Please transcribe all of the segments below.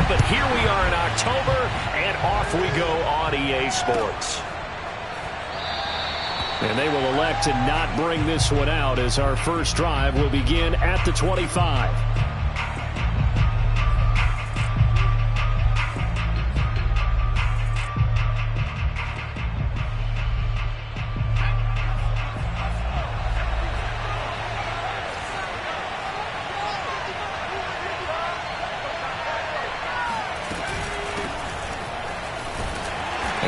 that, but here we are in October, and off we go on EA Sports. And they will elect to not bring this one out as our first drive will begin at the 25.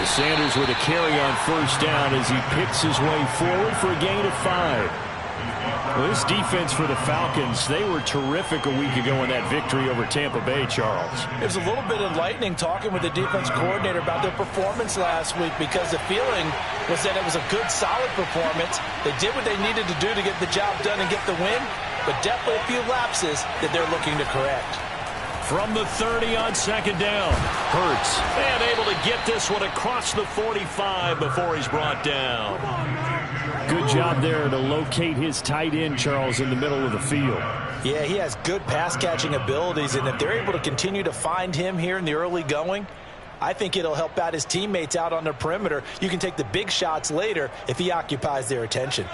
Sanders with a carry on first down as he picks his way forward for a gain of 5. Well, this defense for the Falcons, they were terrific a week ago in that victory over Tampa Bay, Charles. It was a little bit enlightening talking with the defense coordinator about their performance last week because the feeling was that it was a good, solid performance. They did what they needed to do to get the job done and get the win, but definitely a few lapses that they're looking to correct. From the 30 on second down, Hurts, and able to get this one across the 45 before he's brought down. Good job there to locate his tight end, Charles, in the middle of the field. Yeah, he has good pass-catching abilities, and if they're able to continue to find him here in the early going, I think it'll help out his teammates out on the perimeter. You can take the big shots later if he occupies their attention.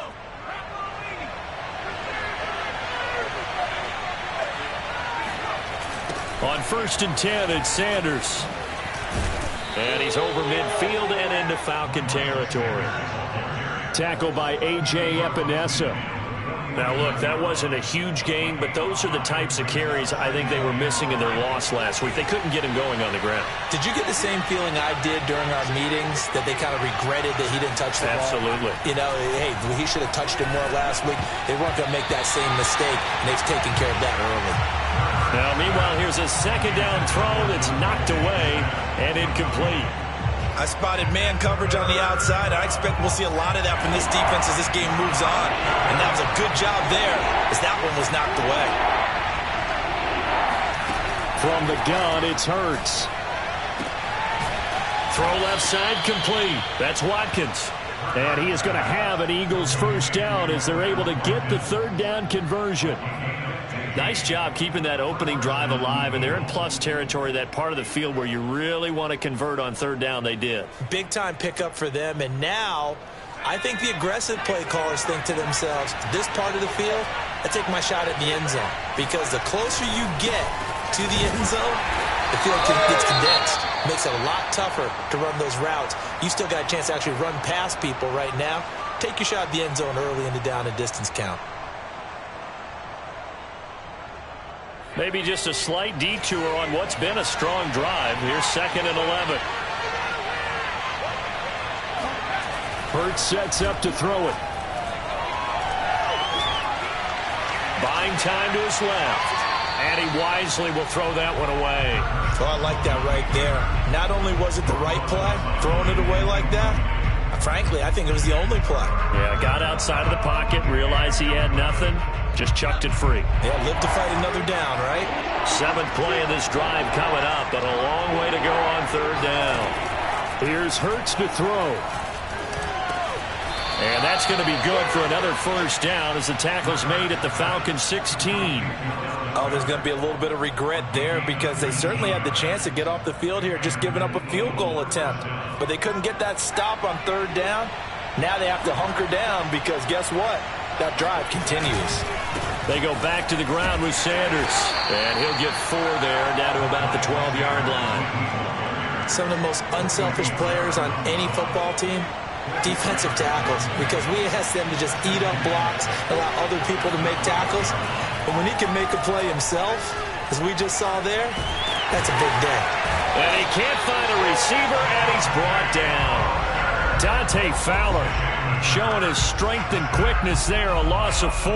On 1st and 10, it's Sanders. And he's over midfield and into Falcon territory. Tackle by A.J. Epinesa. Now, look, that wasn't a huge gain, but those are the types of carries I think they were missing in their loss last week. They couldn't get him going on the ground. Did you get the same feeling I did during our meetings, that they kind of regretted that he didn't touch the ball? Absolutely. You know, hey, he should have touched him more last week. They weren't going to make that same mistake, and they've taken care of that early. Now, meanwhile, here's a second down throw that's knocked away and incomplete. I spotted man coverage on the outside. I expect we'll see a lot of that from this defense as this game moves on. And that was a good job there as that one was knocked away. From the gun, it's Hurts. Throw left side complete. That's Watkins. And he is going to have an Eagles first down as they're able to get the third down conversion. Nice job keeping that opening drive alive, and they're in plus territory, that part of the field where you really want to convert on third down. They did. Big-time pickup for them, and now I think the aggressive play callers think to themselves, this part of the field, I take my shot at the end zone, because the closer you get to the end zone, the field gets condensed. Makes it a lot tougher to run those routes. You still got a chance to actually run past people right now. Take your shot at the end zone early in the down and distance count. Maybe just a slight detour on what's been a strong drive. Here's 2nd and 11. Hurts sets up to throw it. Buying time to his left. And he wisely will throw that one away. Oh, I like that right there. Not only was it the right play, throwing it away like that, frankly, I think it was the only play. Yeah, got outside of the pocket, realized he had nothing, just chucked it free. Yeah, lived to fight another down, right? 7th play of this drive coming up, but a long way to go on third down. Here's Hurts to throw. And that's going to be good for another first down as the tackle's made at the Falcons 16. Oh, there's going to be a little bit of regret there because they certainly had the chance to get off the field here, just giving up a field goal attempt. But they couldn't get that stop on third down. Now they have to hunker down because guess what? That drive continues. They go back to the ground with Sanders. And he'll get 4 there, down to about the 12-yard line. Some of the most unselfish players on any football team, defensive tackles, because we ask them to just eat up blocks, allow other people to make tackles. But when he can make a play himself, as we just saw there, that's a big day. And he can't find a receiver, and he's brought down. Dante Fowler showing his strength and quickness there, a loss of 4.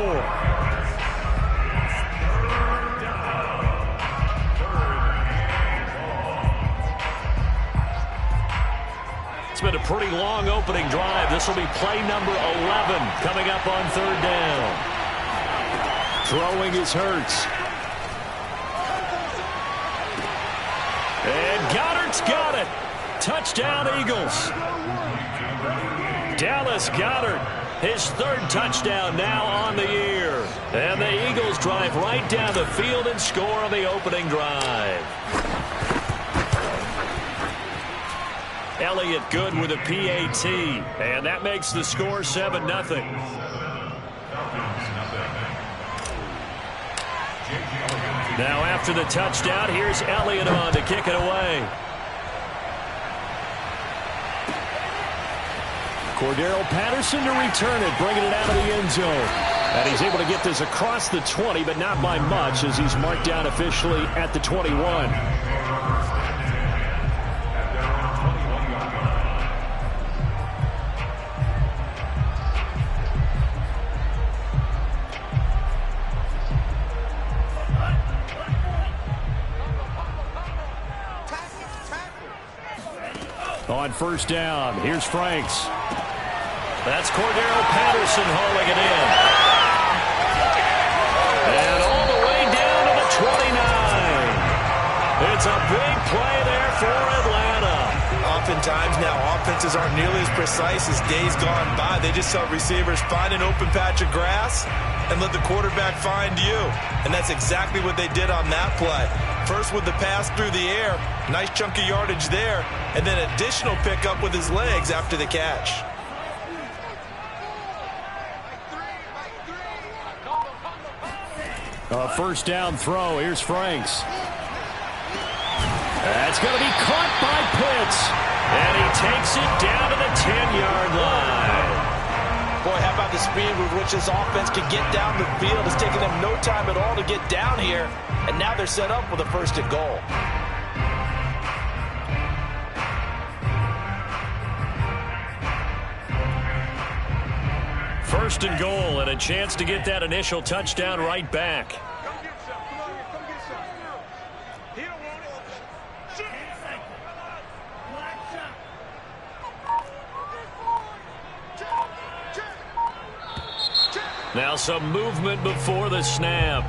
It's been a pretty long opening drive. This will be play number 11 coming up on third down. Throwing is Hurts. And Goddard's got it. Touchdown, Eagles. Dallas Goedert, his 3rd touchdown now on the year. And the Eagles drive right down the field and score on the opening drive. Elliott good with a PAT. And that makes the score 7-0. Now after the touchdown, here's Elliott on to kick it away. Cordero Patterson to return it, bringing it out of the end zone. And he's able to get this across the 20, but not by much as he's marked down officially at the 21. On first down, here's Franks. That's Cordero Patterson hauling it in. And all the way down to the 29. It's a big play there for Atlanta. Oftentimes now, offenses aren't nearly as precise as days gone by. They just saw receivers find an open patch of grass and let the quarterback find you. And that's exactly what they did on that play. First with the pass through the air, nice chunk of yardage there, and then additional pickup with his legs after the catch. A first down throw. Here's Franks. That's going to be caught by Pitts. And he takes it down to the 10-yard line. Boy, how about the speed with which this offense can get down the field? It's taken them no time at all to get down here. And now they're set up with a first and goal. First and goal and a chance to get that initial touchdown right back. Now some movement before the snap.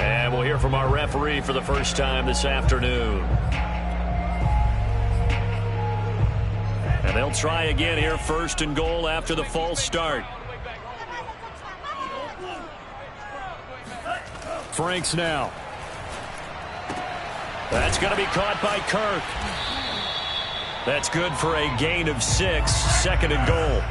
And we'll hear from our referee for the first time this afternoon. And they'll try again here, first and goal after the false start. Franks now. That's going to be caught by Kirk. That's good for a gain of 6, second and goal.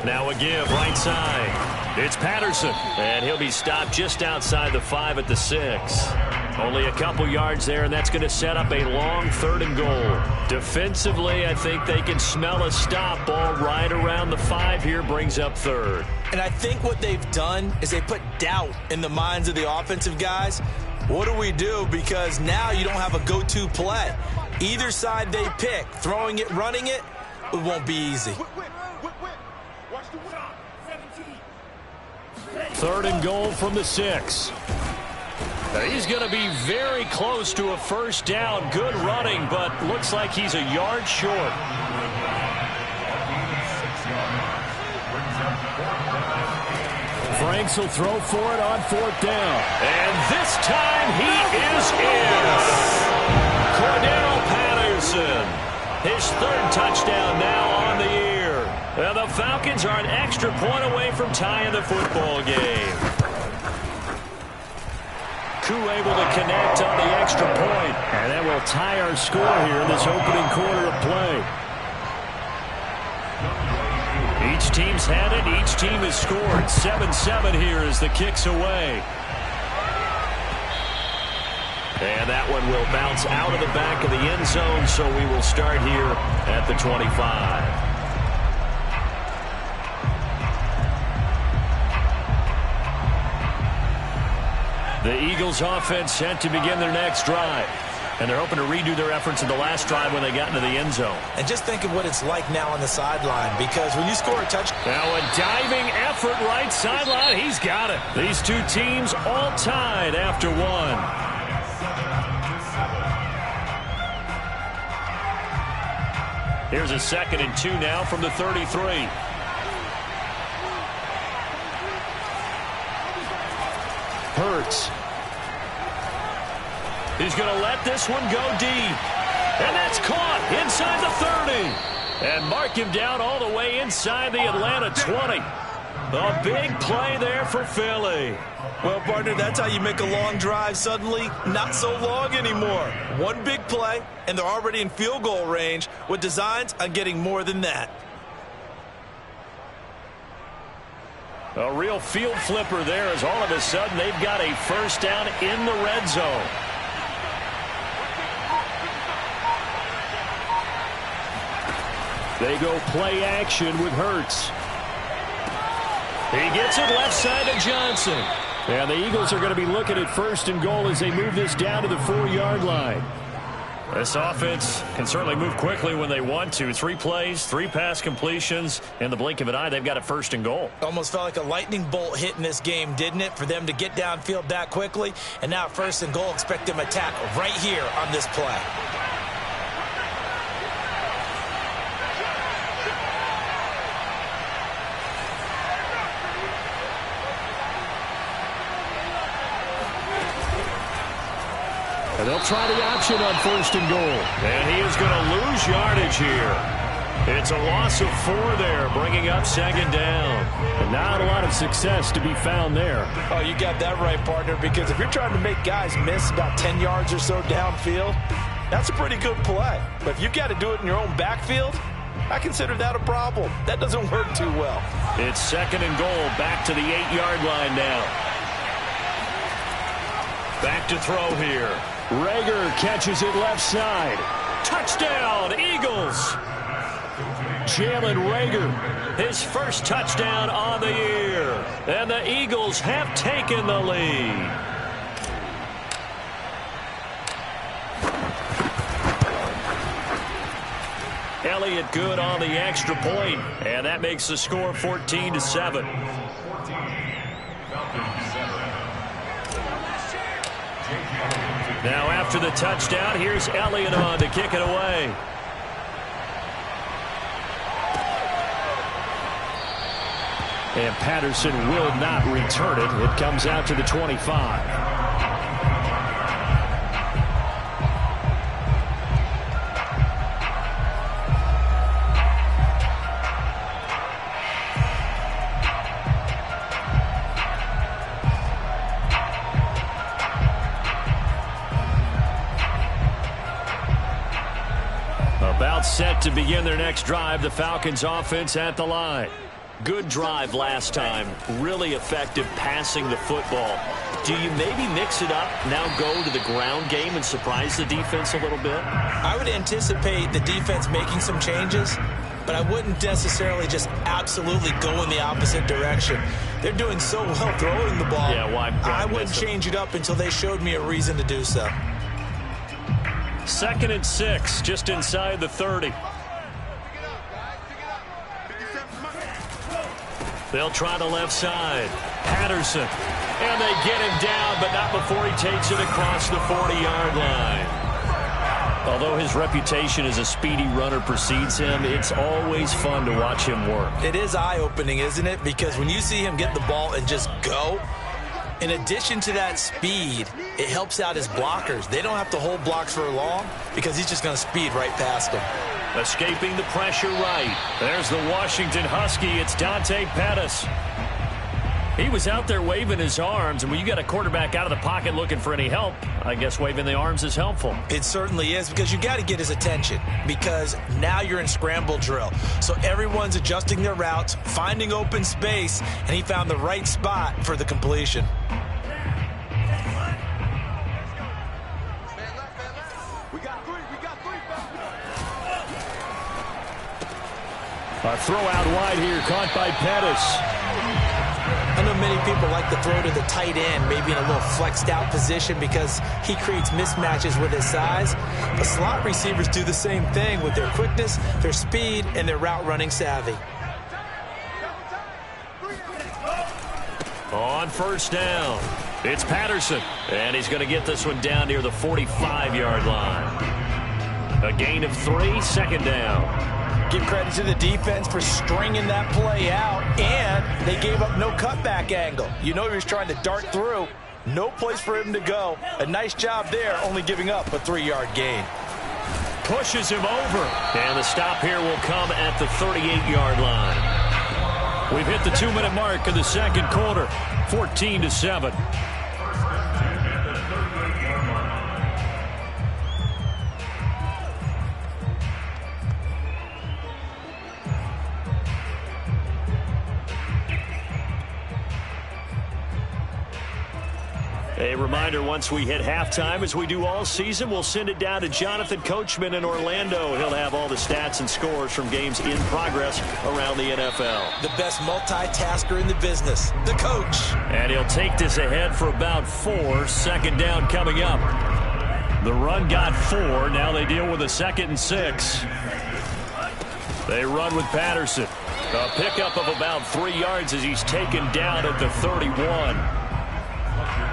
Now a give right side. It's Patterson, and he'll be stopped just outside the 5 at the 6. Only a couple yards there, and that's going to set up a long third and goal. Defensively, I think they can smell a stop. Ball right around the 5 here, brings up third. And I think what they've done is they put doubt in the minds of the offensive guys. What do we do? Because now you don't have a go-to play. Either side they pick, throwing it, running it, it won't be easy. Third and goal from the 6. He's going to be very close to a first down. Good running, but looks like he's a yard short. Franks will throw for it on fourth down. And this time he is in. Cordero Patterson. His third touchdown now on the year. And the Falcons are an extra point away from tying the football game. Koo able to connect on the extra point. And that will tie our score here in this opening quarter of play. Each team's had it. Each team has scored. 7-7 here as the kick's away. And that one will bounce out of the back of the end zone, so we will start here at the 25. The Eagles offense set to begin their next drive. And they're hoping to redo their efforts in the last drive when they got into the end zone. And just think of what it's like now on the sideline, because when you score a touchdown. Now a diving effort right sideline. He's got it. These two teams all tied after one. Here's a 2nd and 2 now from the 33. Hurts. He's going to let this one go deep. And that's caught inside the 30. And mark him down all the way inside the Atlanta 20. A big play there for Philly. Well, partner, that's how you make a long drive suddenly not so long anymore. One big play, and they're already in field goal range with designs on getting more than that. A real field flipper there as all of a sudden they've got a first down in the red zone. They go play action with Hurts. He gets it left side to Johnson. And the Eagles are going to be looking at first and goal as they move this down to the 4-yard line. This offense can certainly move quickly when they want to. 3 plays, 3 pass completions. In the blink of an eye, they've got it first and goal. Almost felt like a lightning bolt hit in this game, didn't it? For them to get downfield that quickly. And now first and goal, expect them to attack right here on this play. And they'll try the option on first and goal. And he is going to lose yardage here. It's a loss of 4 there, bringing up second down. And not a lot of success to be found there. Oh, you got that right, partner, because if you're trying to make guys miss about 10 yards or so downfield, that's a pretty good play. But if you've got to do it in your own backfield, I consider that a problem. That doesn't work too well. It's second and goal, back to the 8-yard line now. Back to throw here. Rager catches it left side. Touchdown, Eagles! Jalen Rager, his first touchdown on the year. And the Eagles have taken the lead. Elliott good on the extra point, and that makes the score 14-7. Now after the touchdown, here's Elliott on to kick it away. And Patterson will not return it. It comes out to the 25. About set to begin their next drive. The Falcons offense at the line. Good drive last time. Really effective passing the football. Do you maybe mix it up, now go to the ground game and surprise the defense a little bit? I would anticipate the defense making some changes, but I wouldn't necessarily just absolutely go in the opposite direction. They're doing so well throwing the ball. Yeah, why I wouldn't change it up until they showed me a reason to do so. 2nd and 6, just inside the 30. They'll try the left side. Patterson. And they get him down, but not before he takes it across the 40-yard line. Although his reputation as a speedy runner precedes him, it's always fun to watch him work. It is eye-opening, isn't it? Because when you see him get the ball and just go, in addition to that speed, it helps out his blockers. They don't have to hold blocks for long because he's just going to speed right past them. Escaping the pressure right. There's the Washington Husky. It's Dante Pettis. He was out there waving his arms, and when you got a quarterback out of the pocket looking for any help, I guess waving the arms is helpful. It certainly is, because you got to get his attention, because now you're in scramble drill. So everyone's adjusting their routes, finding open space, and he found the right spot for the completion. A throw out wide here, caught by Pettis. I know many people like to throw to the tight end, maybe in a little flexed out position because he creates mismatches with his size. But slot receivers do the same thing with their quickness, their speed, and their route running savvy. On first down, it's Patterson. And he's going to get this one down near the 45-yard line. A gain of 3, 2nd down. Give credit to the defense for stringing that play out, and they gave up no cutback angle. You know he was trying to dart through. No place for him to go. A nice job there, only giving up a 3-yard gain. Pushes him over. And the stop here will come at the 38-yard line. We've hit the 2-minute mark of the second quarter, 14-7. A reminder, once we hit halftime, as we do all season, we'll send it down to Jonathan Coachman in Orlando. He'll have all the stats and scores from games in progress around the NFL. The best multitasker in the business, the coach. And he'll take this ahead for about 4. Second down coming up. The run got 4. Now they deal with a 2nd and 6. They run with Patterson. A pickup of about 3 yards as he's taken down at the 31.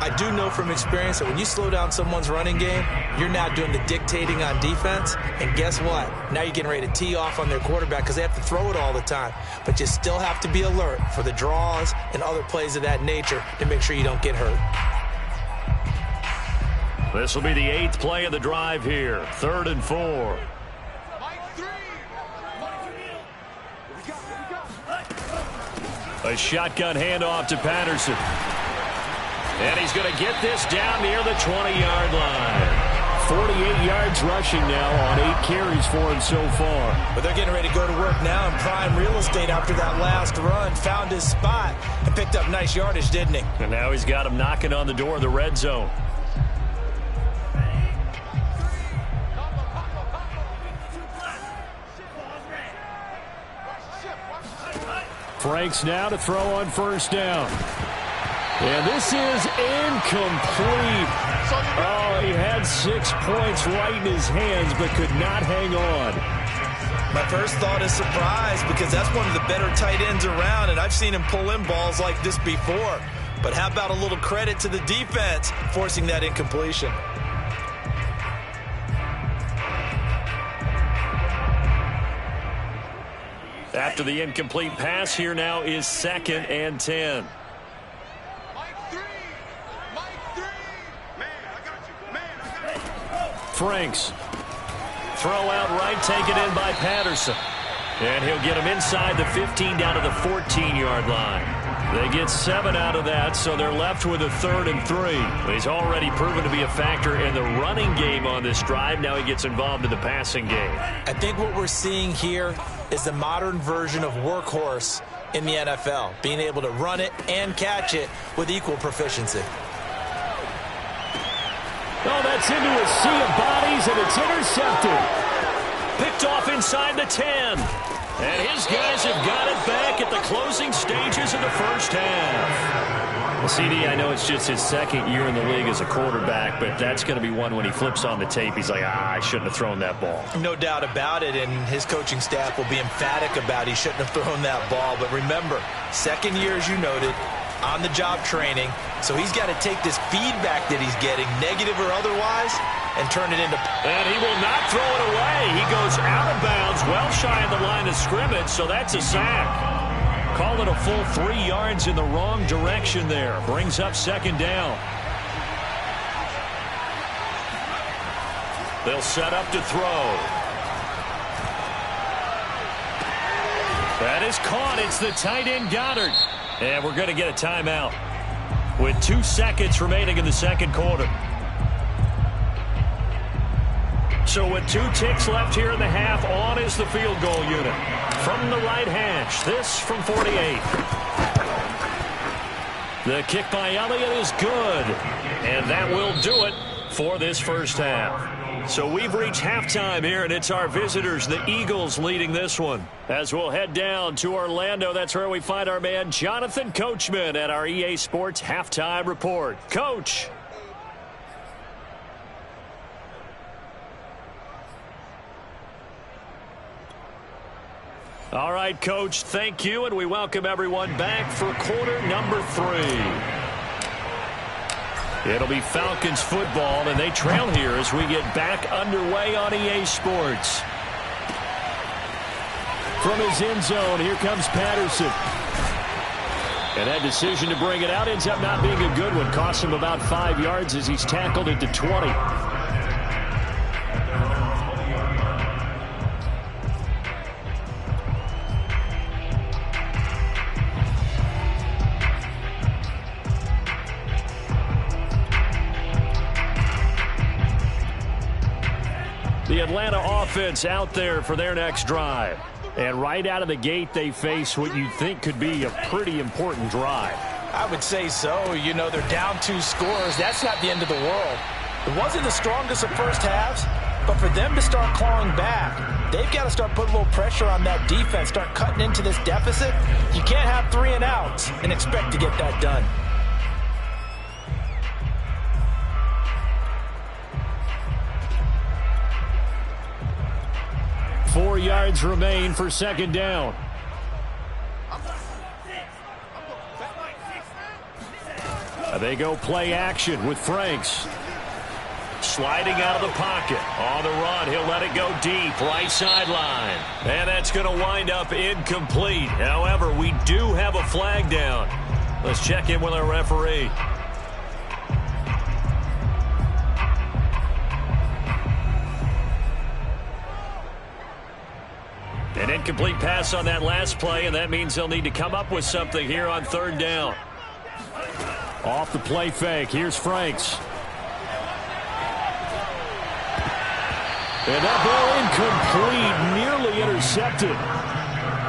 I do know from experience that when you slow down someone's running game, you're now doing the dictating on defense. And guess what? Now you're getting ready to tee off on their quarterback because they have to throw it all the time. But you still have to be alert for the draws and other plays of that nature to make sure you don't get hurt. This will be the 8th play of the drive here. 3rd and 4. A shotgun handoff to Patterson. And he's going to get this down near the 20-yard line. 48 yards rushing now on 8 carries for him so far. But they're getting ready to go to work now in prime real estate after that last run. Found his spot and picked up nice yardage, didn't he? And now he's got him knocking on the door of the red zone. Franks now to throw on 1st down. And this is incomplete. Oh, he had 6 points right in his hands, but could not hang on. My first thought is surprise because that's one of the better tight ends around, and I've seen him pull in balls like this before. But how about a little credit to the defense forcing that incompletion? After the incomplete pass, here now is 2nd and 10. Franks. Throw out right, taken in by Patterson. And he'll get him inside the 15 down to the 14-yard line. They get 7 out of that, so they're left with a 3rd and 3. He's already proven to be a factor in the running game on this drive. Now he gets involved in the passing game. I think what we're seeing here is the modern version of workhorse in the NFL, being able to run it and catch it with equal proficiency. Oh, that's into a sea of bodies, and it's intercepted. Picked off inside the 10. And his guys have got it back at the closing stages of the first half. Well, CD, I know it's just his 2nd year in the league as a quarterback, but that's going to be one when he flips on the tape. He's like, I shouldn't have thrown that ball. No doubt about it, and his coaching staff will be emphatic about he shouldn't have thrown that ball. But remember, 2nd year, as you noted, on-the-job training. So he's got to take this feedback that he's getting, negative or otherwise, and turn it into... And he will not throw it away. He goes out of bounds, well shy of the line of scrimmage, so that's a sack. Call it a full 3 yards in the wrong direction there. Brings up 2nd down. They'll set up to throw. That is caught. It's the tight end Goddard. And we're going to get a timeout with 2 seconds remaining in the second quarter. So with 2 ticks left here in the half, on is the field goal unit. From the right hash, this from 48. The kick by Elliott is good. And that will do it for this first half. So we've reached halftime here, and it's our visitors, the Eagles, leading this one. As we'll head down to Orlando, that's where we find our man Jonathan Coachman at our EA Sports Halftime Report. Coach. All right, Coach, thank you, and we welcome everyone back for quarter number 3. It'll be Falcons football, and they trail here as we get back underway on EA Sports. From his end zone, here comes Patterson. And that decision to bring it out ends up not being a good one. Costs him about 5 yards as he's tackled at the 20. The Atlanta offense out there for their next drive. And right out of the gate, they face what you'd think could be a pretty important drive. I would say so. You know, they're down 2 scores. That's not the end of the world. It wasn't the strongest of first halves, but for them to start clawing back, they've got to start putting a little pressure on that defense, start cutting into this deficit. You can't have 3 and outs and expect to get that done. Four yards remain for second down. They go play action with Franks. Sliding out of the pocket. On the run, he'll let it go deep, right sideline. And that's going to wind up incomplete. However, we do have a flag down. Let's check in with our referee. An incomplete pass on that last play, and that means they'll need to come up with something here on third down. Off the play fake, here's Franks. And that ball incomplete, nearly intercepted.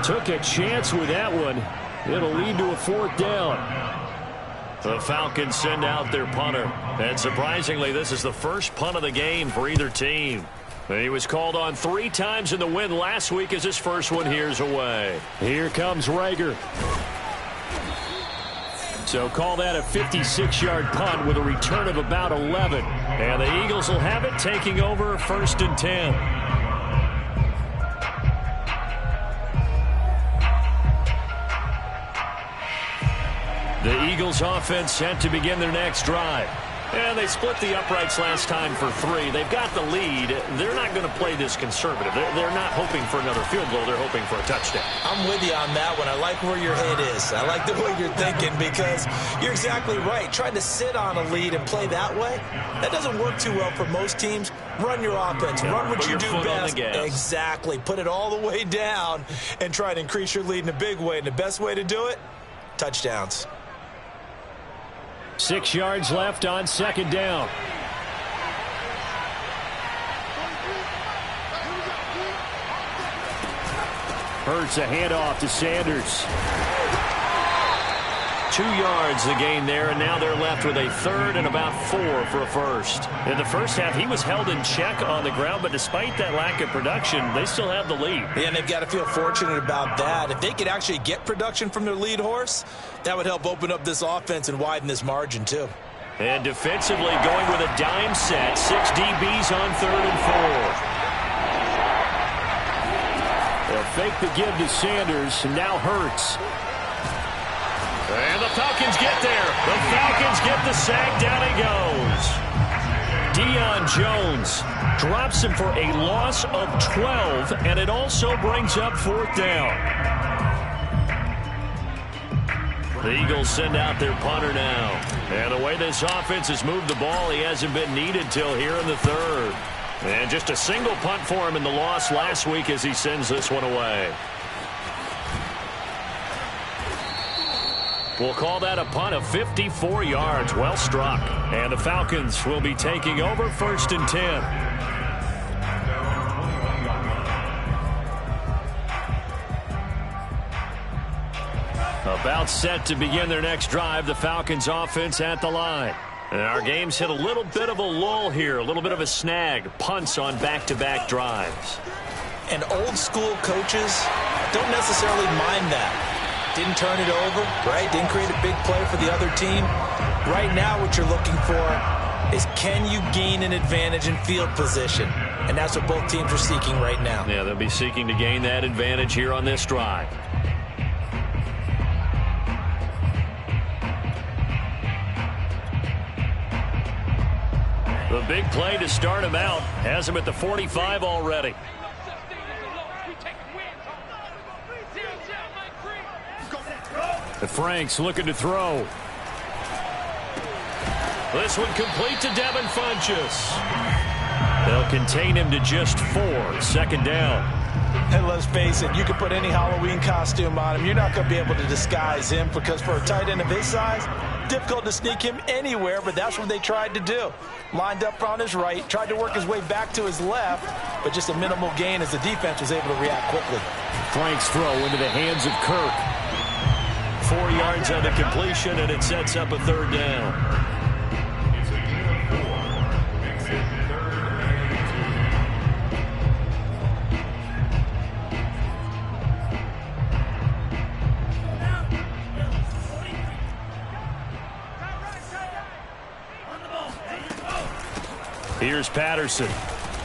Took a chance with that one. It'll lead to a fourth down. The Falcons send out their punter. And surprisingly, this is the first punt of the game for either team. He was called on 3 times in the win last week as his first one here's away. Here comes Rager. So call that a 56-yard punt with a return of about 11. And the Eagles will have it, taking over 1st and 10. The Eagles offense set to begin their next drive. And they split the uprights last time for 3. They've got the lead. They're not going to play this conservative. They're not hoping for another field goal. They're hoping for a touchdown. I'm with you on that one. I like where your head is. I like the way you're thinking because you're exactly right. Trying to sit on a lead and play that way, that doesn't work too well for most teams. Run your offense. Run what you do best. Exactly. Put it all the way down and try to increase your lead in a big way. And the best way to do it, touchdowns. 6 yards left on second down. Hurts a handoff to Sanders. 2 yards the gain there, and now they're left with a third and about 4 for a first. In the first half, he was held in check on the ground, but despite that lack of production, they still have the lead. Yeah, and they've got to feel fortunate about that. If they could actually get production from their lead horse, that would help open up this offense and widen this margin, too. And defensively going with a dime set, 6 DBs on 3rd and 4. They'll fake the give to Sanders, and now Hurts. And the Falcons get there. The Falcons get the sack. Down he goes. Deion Jones drops him for a loss of 12, and it also brings up 4th down. The Eagles send out their punter now. And the way this offense has moved the ball, he hasn't been needed till here in the 3rd. And just a single punt for him in the loss last week as he sends this one away. We'll call that a punt of 54 yards. Well struck. And the Falcons will be taking over 1st and 10. About set to begin their next drive. The Falcons offense at the line. And our game's hit a little bit of a lull here. A little bit of a snag. Punts on back-to-back drives. And old school coaches don't necessarily mind that. Didn't turn it over, right? Didn't create a big play for the other team. Right now what you're looking for is can you gain an advantage in field position? And that's what both teams are seeking right now. Yeah, they'll be seeking to gain that advantage here on this drive. The big play to start him out has him at the 45 already. Franks looking to throw. This one complete to Devin Funchess. They'll contain him to just 4. 2nd down. And let's face it, you can put any Halloween costume on him. You're not going to be able to disguise him because for a tight end of his size, difficult to sneak him anywhere, but that's what they tried to do. Lined up on his right, tried to work his way back to his left, but just a minimal gain as the defense was able to react quickly. Frank's throw into the hands of Kirk. 4 yards on the completion, and it sets up a third down. Here's Patterson.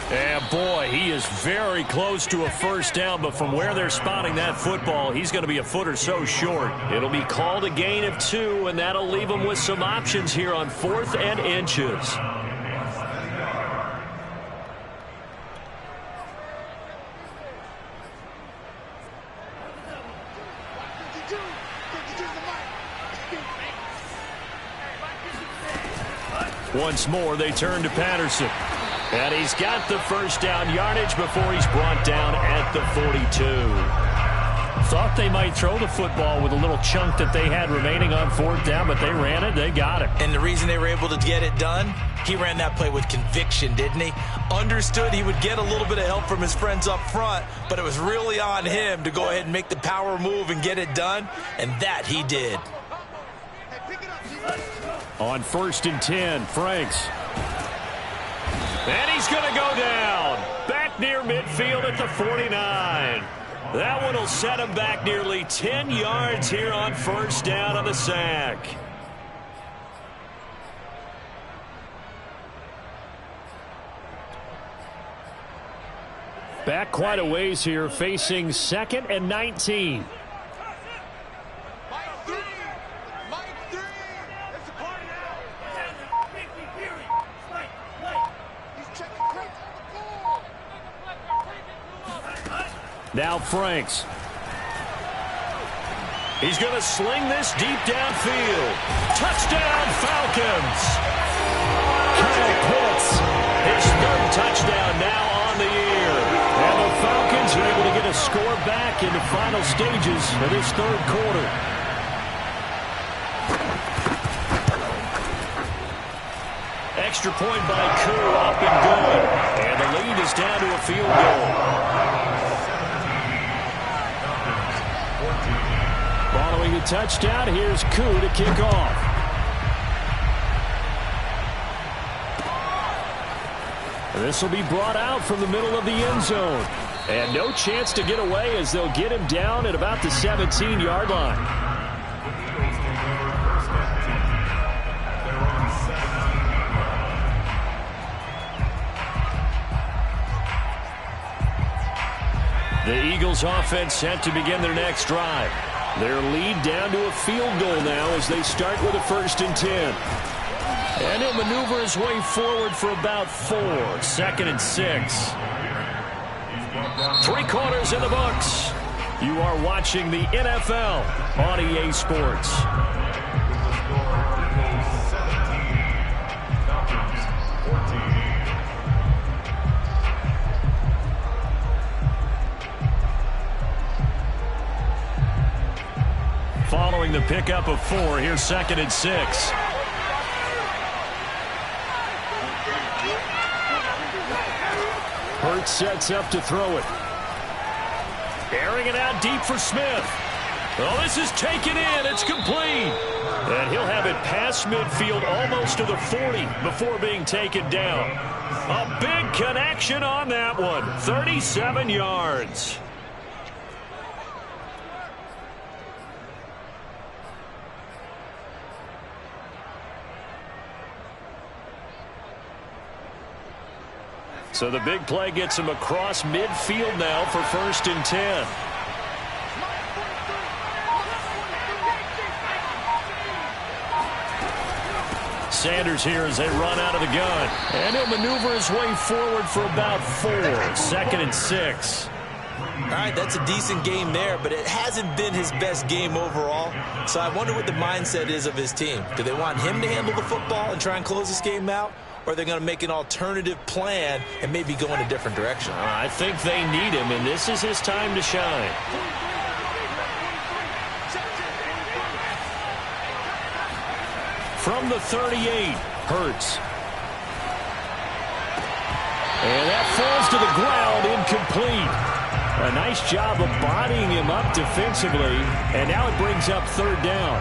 And boy, he is very close to a first down, but from where they're spotting that football, he's going to be a foot or so short. It'll be called a gain of 2, and that'll leave him with some options here on 4th and inches. Once more, they turn to Patterson. And he's got the first down yardage before he's brought down at the 42. Thought they might throw the football with a little chunk that they had remaining on 4th down, but they ran it, they got it. And the reason they were able to get it done, he ran that play with conviction, didn't he? Understood he would get a little bit of help from his friends up front, but it was really on him to go ahead and make the power move and get it done, and that he did. On 1st and 10, Franks. And he's going to go down. Back near midfield at the 49. That one will set him back nearly 10 yards here on 1st down on the sack. Back quite a ways here, facing 2nd and 19. Now Franks. He's going to sling this deep downfield. Touchdown, Falcons. Kyle Pitts, his 3rd touchdown now on the year. And the Falcons are able to get a score back in the final stages of this 3rd quarter. Extra point by Koo, up and good. And the lead is down to a field goal. Following the touchdown, here's Koo to kick off. This will be brought out from the middle of the end zone. And no chance to get away as they'll get him down at about the 17-yard line. The Eagles offense set to begin their next drive. Their lead down to a field goal now as they start with a 1st and 10. And he'll maneuver his way forward for about 4. 2nd and 6. 3 quarters in the books. You are watching the NFL on EA Sports. Following the pickup of 4, here's 2nd and 6. Hurts sets up to throw it. Airing it out deep for Smith. Oh, this is taken in. It's complete. And he'll have it past midfield almost to the 40 before being taken down. A big connection on that one. 37 yards. So the big play gets him across midfield now for 1st and 10. Sanders here as they run out of the gun. And he'll maneuver his way forward for about 4. 2nd and 6. All right, that's a decent game there, but it hasn't been his best game overall. So I wonder what the mindset is of his team. Do they want him to handle the football and try and close this game out? Or are they going to make an alternative plan and maybe go in a different direction? I think they need him, and this is his time to shine. From the 38, Hurts. And that falls to the ground, incomplete. A nice job of bodying him up defensively, and now it brings up third down.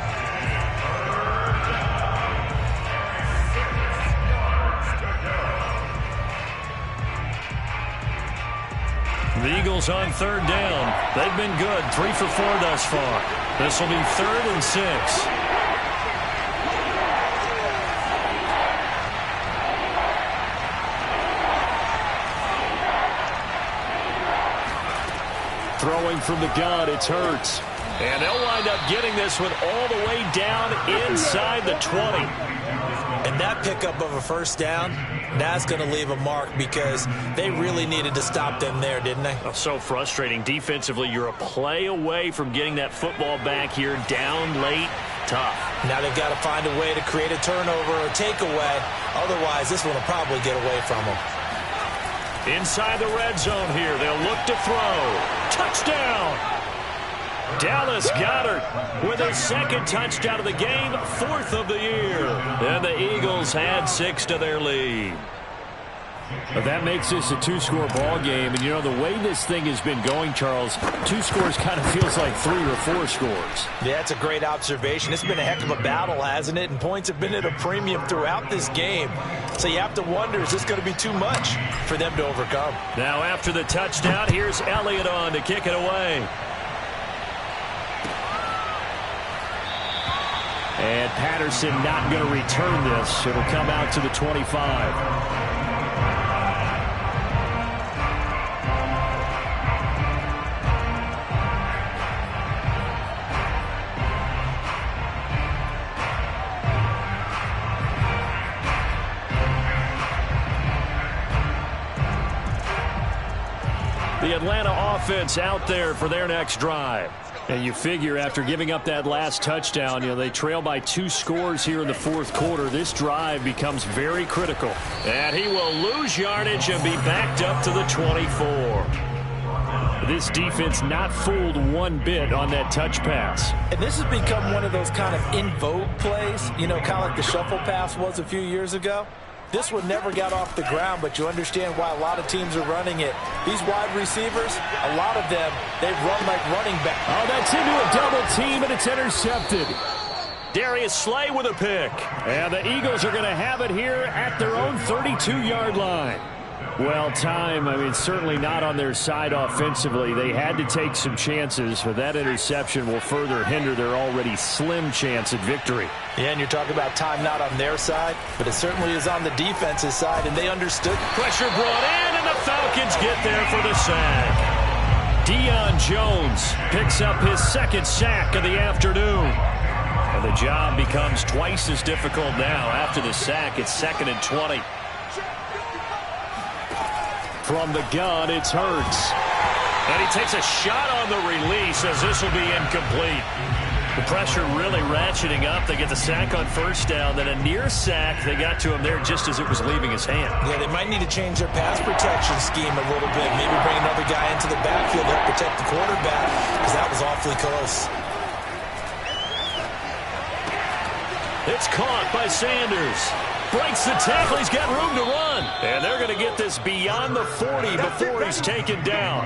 The Eagles on third down. They've been good, 3 for 4 thus far. This will be 3rd and 6. Throwing from the gun, it's Hurts. And they'll wind up getting this one all the way down inside the 20. And that pickup of a first down, that's going to leave a mark because they really needed to stop them there, didn't they? Oh, so frustrating. Defensively, you're a play away from getting that football back here down late. Tough. Now they've got to find a way to create a turnover or takeaway. Otherwise, this one will probably get away from them. Inside the red zone here, they'll look to throw. Touchdown! Dallas Goedert with his 2nd touchdown of the game, 4th of the year. And the Eagles add 6 to their lead. But that makes this a 2-score ball game. And, you know, the way this thing has been going, Charles, 2 scores kind of feels like 3 or 4 scores. Yeah, that's a great observation. It's been a heck of a battle, hasn't it? And points have been at a premium throughout this game. So you have to wonder, is this going to be too much for them to overcome? Now after the touchdown, here's Elliott on to kick it away. And Patterson not going to return this. It'll come out to the 25. The Atlanta offense out there for their next drive. And you figure after giving up that last touchdown, you know, they trail by 2 scores here in the 4th quarter. This drive becomes very critical. And he will lose yardage and be backed up to the 24. This defense not fooled one bit on that touch pass. And this has become one of those kind of in vogue plays, you know, kind of like the shuffle pass was a few years ago. This one never got off the ground, but you understand why a lot of teams are running it. These wide receivers, a lot of them, they run like running back. Oh, that's into a double team, and it's intercepted. Darius Slay with a pick. And the Eagles are going to have it here at their own 32-yard line. Well, time, I mean, certainly not on their side offensively. They had to take some chances, but that interception will further hinder their already slim chance at victory. Yeah, and you're talking about time not on their side, but it certainly is on the defense's side, and they understood. Pressure brought in, and the Falcons get there for the sack. Deion Jones picks up his 2nd sack of the afternoon. And the job becomes twice as difficult now. After the sack, it's 2nd and 20. From the gun, it's Hurts. And he takes a shot on the release as this will be incomplete. The pressure really ratcheting up. They get the sack on 1st down, then a near sack. They got to him there just as it was leaving his hand. Yeah, they might need to change their pass protection scheme a little bit. Maybe bring another guy into the backfield to help protect the quarterback, because that was awfully close. It's caught by Sanders. Breaks the tackle. He's got room to run. And they're going to get this beyond the 40 before he's taken down.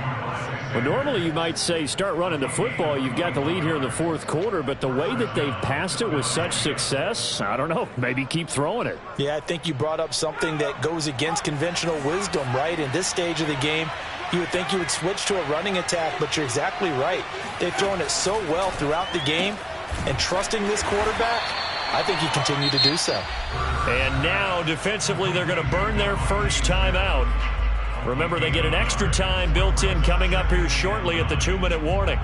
Well, normally you might say start running the football. You've got the lead here in the 4th quarter. But the way that they've passed it with such success, I don't know, maybe keep throwing it. Yeah, I think you brought up something that goes against conventional wisdom, right? In this stage of the game, you would think you would switch to a running attack, but you're exactly right. They've thrown it so well throughout the game, and trusting this quarterback, I think he continued to do so. And now, defensively, they're going to burn their first time out. Remember, they get an extra time built in coming up here shortly at the 2-minute warning.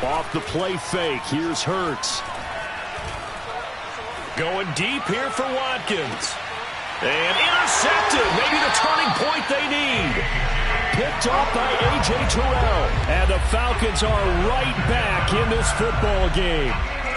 Off the play fake, here's Hurts. Going deep here for Watkins. And intercepted. Maybe the turning point they need. Picked off by A.J. Terrell. And the Falcons are right back in this football game.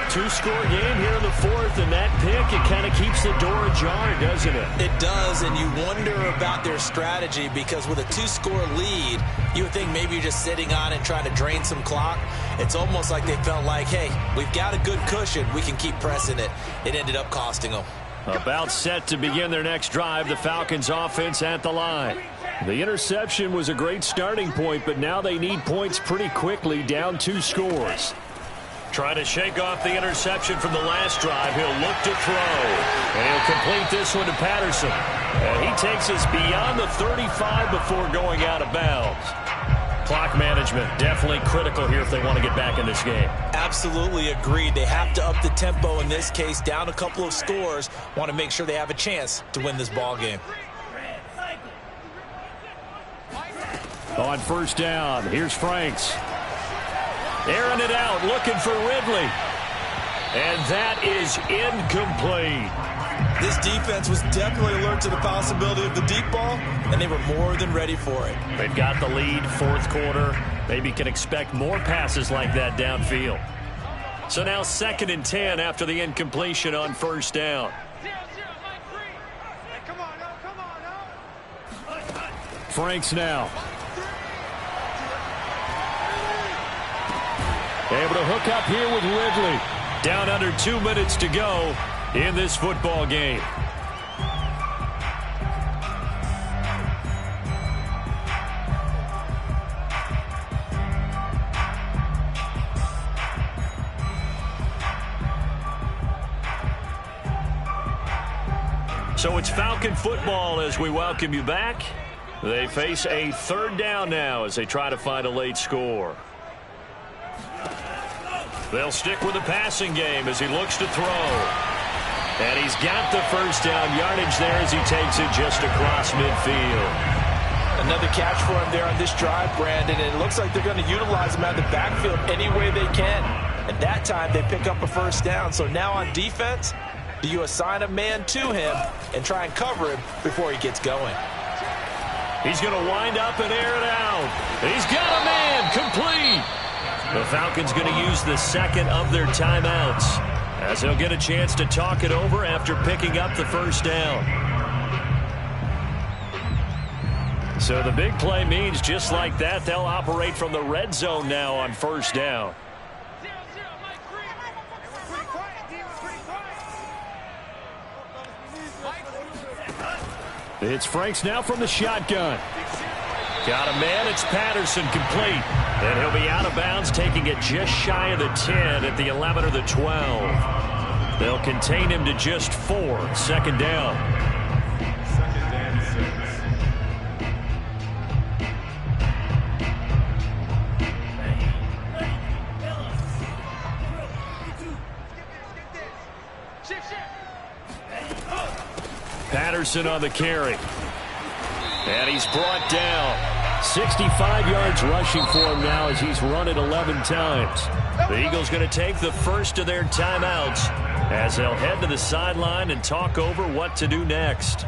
Two-score game here in the fourth, and that pick, it kind of keeps the door ajar, doesn't it? It does, and you wonder about their strategy because with a two-score lead, you would think maybe you're just sitting on it trying to drain some clock. It's almost like they felt like, hey, we've got a good cushion. We can keep pressing it. It ended up costing them. About set to begin their next drive, the Falcons offense at the line. The interception was a great starting point, but now they need points pretty quickly, down 2 scores. Trying to shake off the interception from the last drive. He'll look to throw. And he'll complete this one to Patterson. And he takes us beyond the 35 before going out of bounds. Clock management definitely critical here if they want to get back in this game. Absolutely agreed. They have to up the tempo in this case, down a couple of scores. Want to make sure they have a chance to win this ball game. On first down, here's Franks. Airing it out, looking for Ridley. And that is incomplete. This defense was definitely alert to the possibility of the deep ball, and they were more than ready for it. They've got the lead, fourth quarter. Maybe can expect more passes like that downfield. So now 2nd and 10 after the incompletion on first down. Franks now. Able to hook up here with Ridley. Down under 2 minutes to go in this football game. So it's Falcon football as we welcome you back. They face a 3rd down now as they try to find a late score. They'll stick with the passing game as he looks to throw. And he's got the first down yardage there as he takes it just across midfield. Another catch for him there on this drive, Brandon, and it looks like they're going to utilize him out of the backfield any way they can. And that time they pick up a first down. So now on defense, do you assign a man to him and try and cover him before he gets going? He's going to wind up and air it out. He's got a man complete. The Falcons going to use the 2nd of their timeouts as they'll get a chance to talk it over after picking up the first down. So the big play means just like that, they'll operate from the red zone now on first down. It's Franks now from the shotgun. Got a man, it's Patterson, complete. And he'll be out of bounds, taking it just shy of the 10 at the 11 or the 12. They'll contain him to just 4, 2nd down. Patterson on the carry. And he's brought down. 65 yards rushing for him now as he's run it 11 times. The Eagles going to take the first of their timeouts as they'll head to the sideline and talk over what to do next.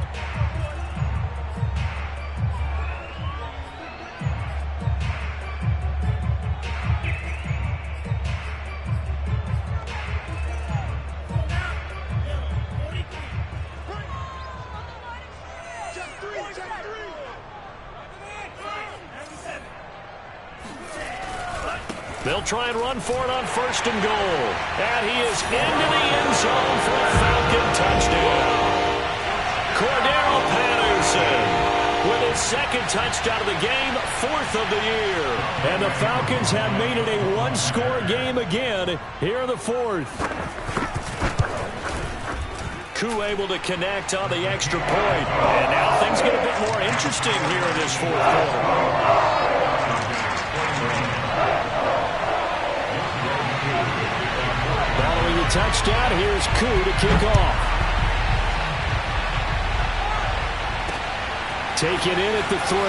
They'll try and run for it on 1st and goal. And he is into the end zone for a Falcon touchdown. Cordero Patterson with his 2nd touchdown of the game, 4th of the year. And the Falcons have made it a 1-score game again here in the 4th. Koo able to connect on the extra point. And now things get a bit more interesting here in this 4th quarter. Following the touchdown, here's Koo to kick off. Take it in at the 3.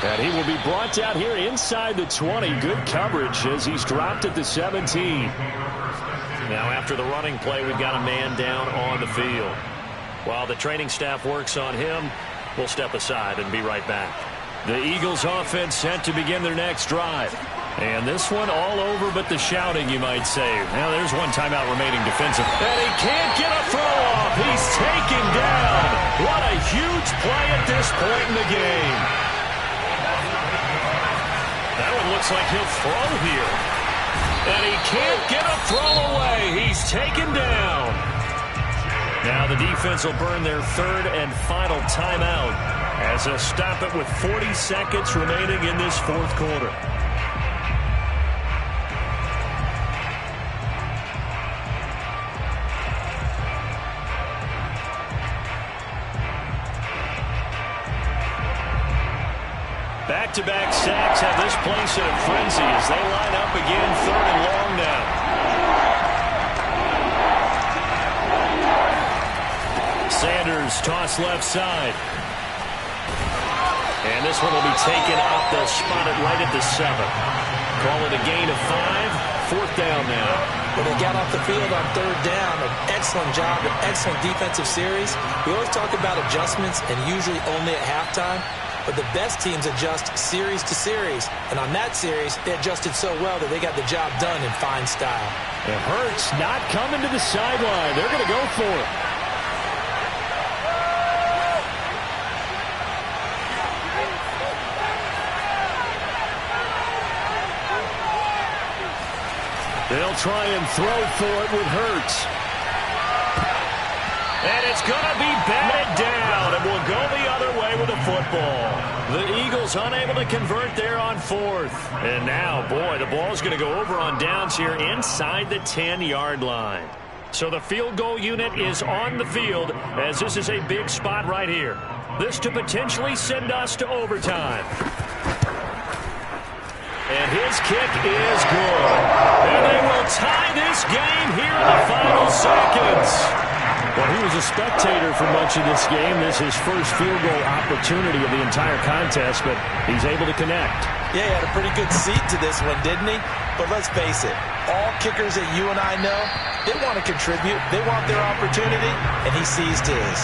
And he will be brought down here inside the 20. Good coverage as he's dropped at the 17. Now after the running play, we've got a man down on the field. While the training staff works on him, we'll step aside and be right back. The Eagles offense set to begin their next drive. And this one all over but the shouting, you might say. Now there's one timeout remaining defensive. And he can't get a throw off. He's taken down. What a huge play at this point in the game. That one looks like he'll throw here. And he can't get a throw away. He's taken down. Now the defense will burn their third and final timeout as they'll stop it with 40 seconds remaining in this fourth quarter. Back-to-back sacks have this place in a frenzy as they line up again, third and long now. Sanders toss left side. And this one will be taken out. They'll spot it right at the 7. Call it a gain of 5. Fourth down now. When they got off the field on third down, an excellent job, an excellent defensive series. We always talk about adjustments and usually only at halftime. But the best teams adjust series to series. And on that series, they adjusted so well that they got the job done in fine style. It hurts not coming to the sideline. They're going to go for it. They'll try and throw for it with Hurts. And it's going to be batted down, and we'll go the other way with the football. The Eagles unable to convert there on fourth. And now, boy, the ball's going to go over on downs here inside the 10-yard line. So the field goal unit is on the field as this is a big spot right here. This to potentially send us to overtime. And his kick is good. And they will tie this game here in the final seconds. Well, he was a spectator for much of this game. This is his first field goal opportunity of the entire contest, but he's able to connect. Yeah, he had a pretty good seat to this one, didn't he? But let's face it, all kickers that you and I know, they want to contribute. They want their opportunity, and he seized his.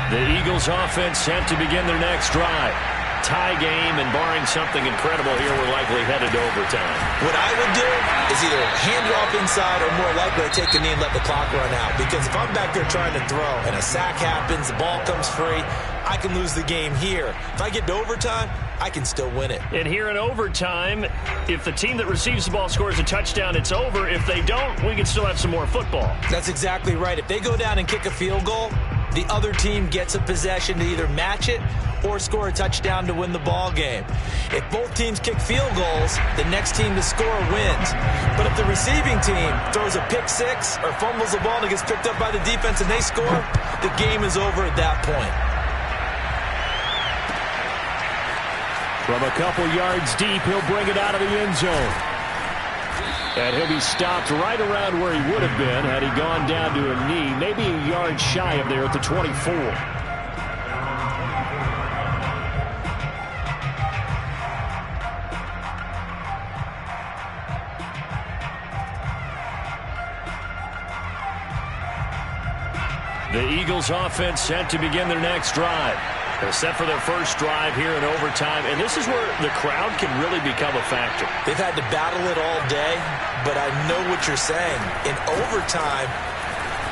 The Eagles offense set to begin their next drive. Tie game, and barring something incredible here, we're likely headed to overtime. What I would do is either hand it off inside or more likely to take the knee and let the clock run out. Because if I'm back there trying to throw and a sack happens, the ball comes free, I can lose the game here. If I get to overtime, I can still win it. And here in overtime, if the team that receives the ball scores a touchdown, it's over. If they don't, we can still have some more football. That's exactly right. If they go down and kick a field goal, the other team gets a possession to either match it or score a touchdown to win the ball game. If both teams kick field goals, the next team to score wins. But if the receiving team throws a pick six or fumbles the ball and it gets picked up by the defense and they score, the game is over at that point. From a couple yards deep, he'll bring it out of the end zone. And he'll be stopped right around where he would have been had he gone down to a knee, maybe a yard shy of there at the 24. The Eagles offense set to begin their next drive. They're set for their first drive here in overtime, and this is where the crowd can really become a factor. They've had to battle it all day, but I know what you're saying. In overtime,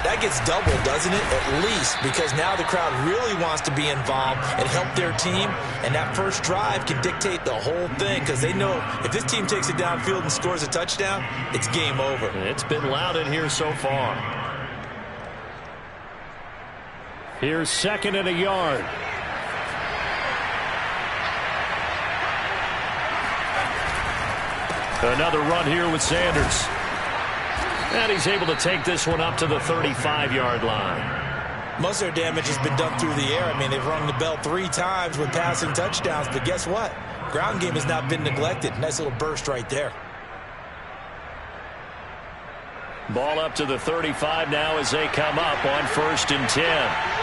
that gets doubled, doesn't it? At least, because now the crowd really wants to be involved and help their team, and that first drive can dictate the whole thing because they know if this team takes it downfield and scores a touchdown, it's game over. It's been loud in here so far. Here's second and a yard. Another run here with Sanders. And he's able to take this one up to the 35-yard line. Most of their damage has been done through the air. I mean, they've rung the bell 3 times with passing touchdowns, but guess what? Ground game has not been neglected. Nice little burst right there. Ball up to the 35 now as they come up on 1st and 10.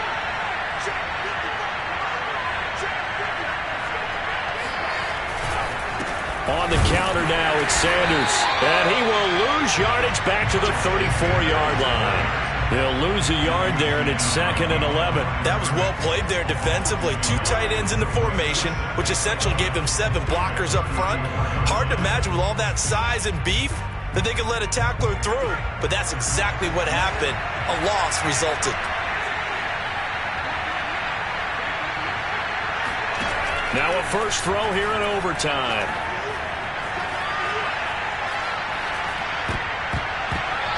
On the counter now, it's Sanders. And he will lose yardage back to the 34-yard line. They'll lose a yard there, and it's 2nd and 11. That was well played there defensively. 2 tight ends in the formation, which essentially gave them 7 blockers up front. Hard to imagine with all that size and beef that they could let a tackler through. But that's exactly what happened. A loss resulted. Now a first throw here in overtime.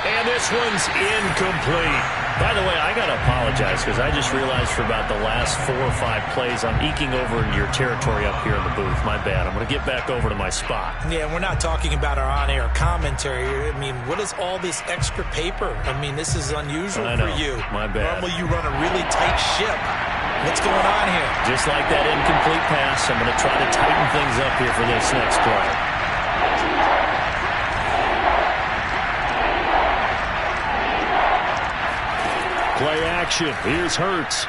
And this one's incomplete. By the way, I got to apologize because I just realized for about the last 4 or 5 plays I'm eking over into your territory up here in the booth. My bad. I'm going to get back over to my spot. Yeah, we're not talking about our on-air commentary. I mean, what is all this extra paper? I mean, this is unusual for you. My bad. Normally you run a really tight ship. What's going on here? Just like that incomplete pass, I'm going to try to tighten things up here for this next play. Play action. Here's Hurts.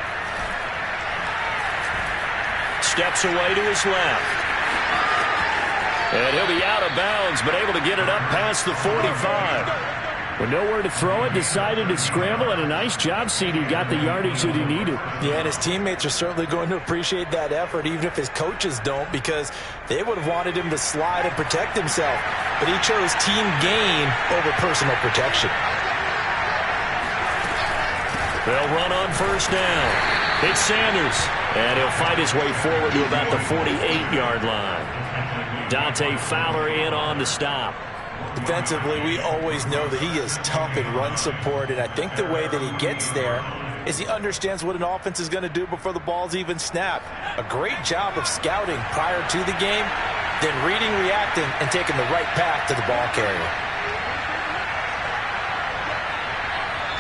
Steps away to his left. And he'll be out of bounds, but able to get it up past the 45. With nowhere to throw it, decided to scramble, and a nice job, CD. Got the yardage that he needed. Yeah, and his teammates are certainly going to appreciate that effort, even if his coaches don't, because they would have wanted him to slide and protect himself. But he chose team gain over personal protection. They'll run on first down. It's Sanders, and he'll fight his way forward to about the 48-yard line. Dante Fowler in on the stop. Defensively, we always know that he is tough in run support, and I think the way that he gets there is he understands what an offense is going to do before the ball's even snapped. A great job of scouting prior to the game, then reading, reacting, and taking the right path to the ball carrier.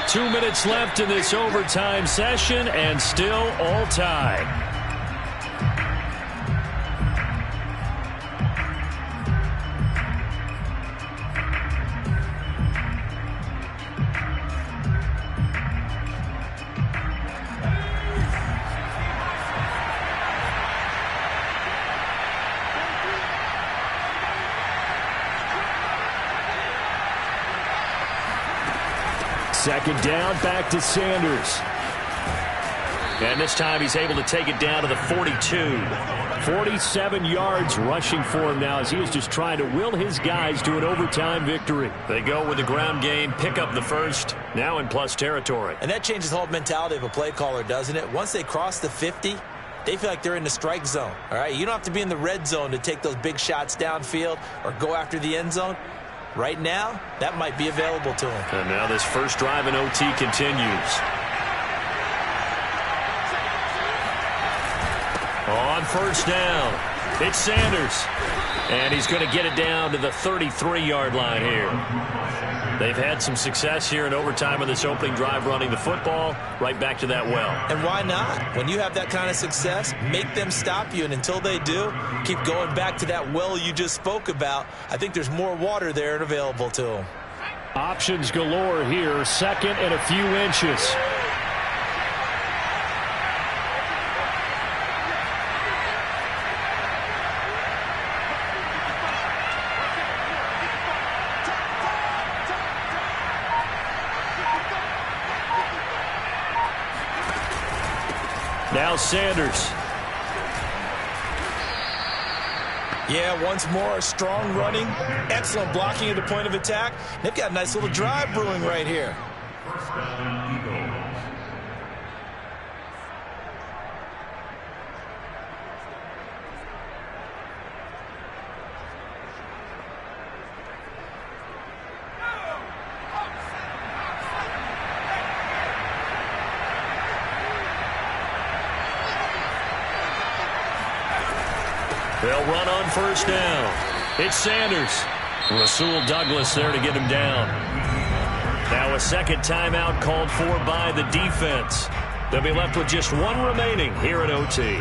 2 minutes left in this overtime session, and still all tied. Second down, back to Sanders. And this time he's able to take it down to the 42. 47 yards rushing for him now as he is just trying to will his guys to an overtime victory. They go with the ground game, pick up the first, now in plus territory. And that changes the whole mentality of a play caller, doesn't it? Once they cross the 50, they feel like they're in the strike zone. All right, you don't have to be in the red zone to take those big shots downfield or go after the end zone. Right now, that might be available to him. And now this first drive in OT continues. On first down, it's Sanders. And he's going to get it down to the 33-yard line here. They've had some success here in overtime on this opening drive running the football. Right back to that well. And why not? When you have that kind of success, make them stop you. And until they do, keep going back to that well you just spoke about. I think there's more water there and available to them. Options galore here. Second and a few inches. Now Sanders. Yeah, once more, strong running, excellent blocking at the point of attack. They've got a nice little drive brewing right here. First down, Eagles. They'll run on first down. It's Sanders. Rasul Douglas there to get him down. Now a second timeout called for by the defense. They'll be left with just one remaining here at OT.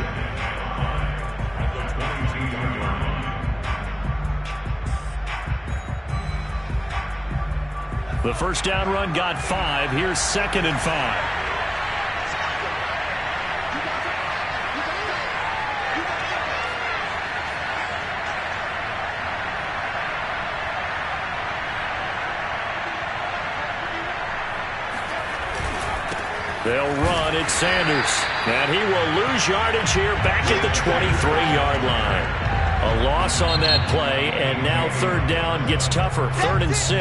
The first down run got 5. Here's 2nd and 5. They'll run. It's Sanders. And he will lose yardage here back at the 23-yard line. A loss on that play, and now third down gets tougher. 3rd and 6.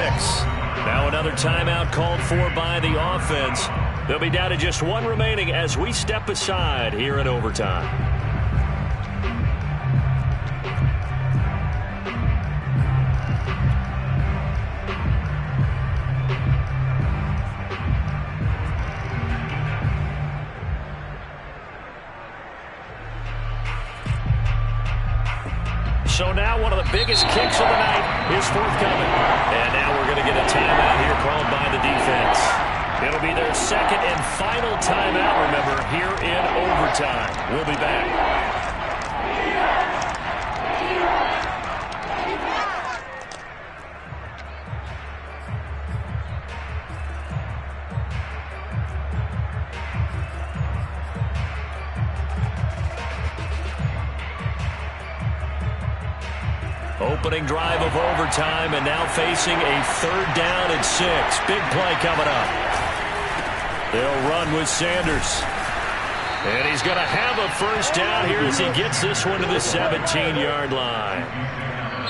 Now another timeout called for by the offense. They'll be down to just one remaining as we step aside here in overtime. So now one of the biggest kicks of the night is forthcoming. And now we're going to get a timeout here called by the defense. It'll be their second and final timeout, remember, here in overtime. We'll be back. Opening drive of overtime, and now facing a 3rd down and 6. Big play coming up. They'll run with Sanders. And he's going to have a first down here as he gets this one to the 17-yard line.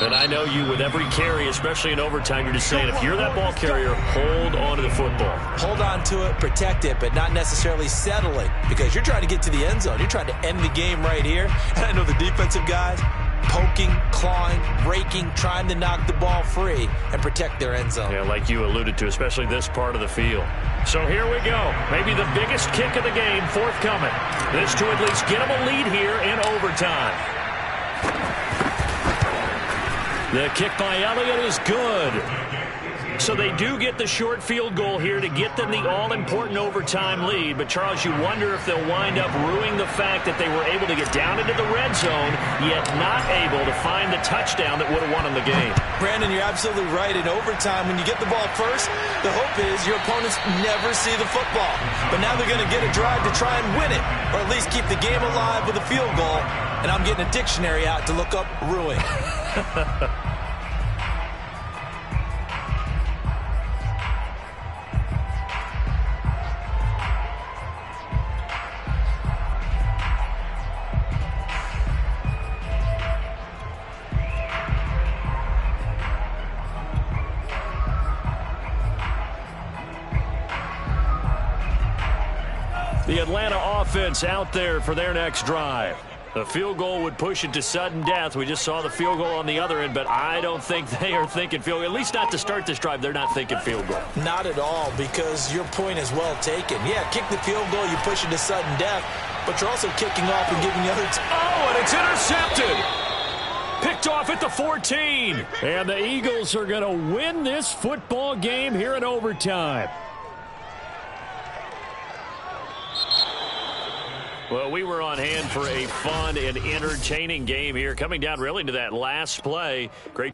And I know you, with every carry, especially in overtime, you're just saying, if you're that ball carrier, hold on to the football. Hold on to it, protect it, but not necessarily settle it, because you're trying to get to the end zone. You're trying to end the game right here. And I know the defensive guys, poking, clawing, raking, trying to knock the ball free and protect their end zone. Yeah, like you alluded to, especially this part of the field. So here we go. Maybe the biggest kick of the game forthcoming. This to at least get them a lead here in overtime. The kick by Elliott is good. So they do get the short field goal here to get them the all-important overtime lead. But, Charles, you wonder if they'll wind up ruining the fact that they were able to get down into the red zone, yet not able to find the touchdown that would have won them the game. Brandon, you're absolutely right. In overtime, when you get the ball first, the hope is your opponents never see the football. But now they're going to get a drive to try and win it, or at least keep the game alive with a field goal. And I'm getting a dictionary out to look up ruin. The Atlanta offense out there for their next drive. The field goal would push it to sudden death. We just saw the field goal on the other end, but I don't think they are thinking field goal. At least not to start this drive. They're not thinking field goal. Not at all, because your point is well taken. Yeah, kick the field goal, you push it to sudden death, but you're also kicking off and giving the other team. Oh, and it's intercepted. Picked off at the 14. And the Eagles are going to win this football game here in overtime. Well, we were on hand for a fun and entertaining game here, coming down really to that last play. Great